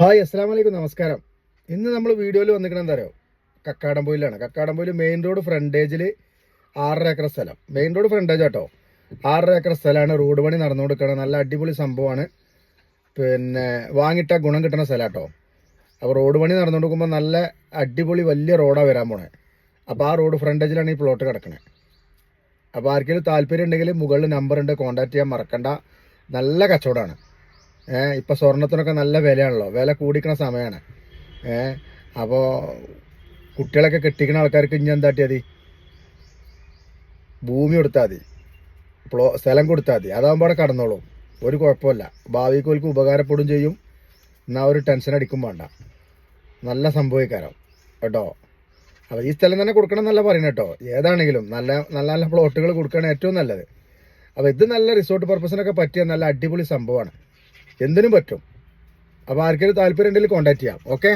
Hi അസ്സാം വലൈക്കും, നമസ്കാരം. ഇന്ന് നമ്മൾ വീഡിയോയിൽ വന്നിരിക്കണം എന്താ പറയുക, കക്കാടംപൊയിലാണ്. കക്കാടംപൊയിൽ മെയിൻ റോഡ് ഫ്രണ്ടേജിൽ 6.5 ഏക്കർ സ്ഥലം. മെയിൻ റോഡ് ഫ്രണ്ടേജ് കേട്ടോ, 6.5 ഏക്കർ സ്ഥലമാണ്. റോഡ് പണി നടന്നുകൊടുക്കണം. നല്ല അടിപൊളി സംഭവമാണ്. പിന്നെ വാങ്ങിട്ട ഗുണം കിട്ടുന്ന സ്ഥലം കേട്ടോ. അപ്പോൾ റോഡ് പണി നടന്നു കൊടുക്കുമ്പോൾ നല്ല അടിപൊളി വലിയ റോഡാണ് വരാൻ പോണേ. അപ്പോൾ ആ റോഡ് ഫ്രണ്ടേജിലാണ് ഈ പ്ലോട്ട് കിടക്കണേ. അപ്പോൾ ആർക്കെങ്കിലും താല്പര്യം ഉണ്ടെങ്കിൽ മുകളിൽ നമ്പർ ഉണ്ട്, കോൺടാക്ട് ചെയ്യാൻ മറക്കണ്ട. നല്ല കച്ചവടമാണ്. ഇപ്പം സ്വർണത്തിനൊക്കെ നല്ല വിലയാണല്ലോ, വില കൂടിക്കുന്ന സമയമാണ്. അപ്പോൾ കുട്ടികളൊക്കെ കെട്ടിക്കുന്ന ആൾക്കാർക്ക് ഇനി എന്താട്ടിയാൽ മതി, ഭൂമി കൊടുത്താൽ മതി, സ്ഥലം കൊടുത്താൽ മതി. അതാകുമ്പോൾ അവിടെ കടന്നോളും, ഒരു കുഴപ്പമില്ല. ഭാവിക്ക് ഉപകാരപ്പെടും ചെയ്യും. എന്നാൽ ഒരു ടെൻഷൻ അടിക്കും വേണ്ട. നല്ല സംഭവിക്കാരം കേട്ടോ. അപ്പോൾ ഈ സ്ഥലം തന്നെ കൊടുക്കണം എന്നല്ല പറയുന്നത് കേട്ടോ. ഏതാണെങ്കിലും നല്ല നല്ല നല്ല പ്ലോട്ടുകൾ കൊടുക്കുകയാണ് ഏറ്റവും നല്ലത്. അപ്പോൾ ഇത് നല്ല റിസോർട്ട് പർപ്പസിനൊക്കെ പറ്റിയ നല്ല അടിപൊളി സംഭവമാണ്. എന്തിനും പറ്റും. അപ്പോൾ ആർക്കെങ്കിലും താല്പര്യം ഉണ്ടെങ്കിൽ കോൺടാക്ട് ചെയ്യാം. ഓക്കെ.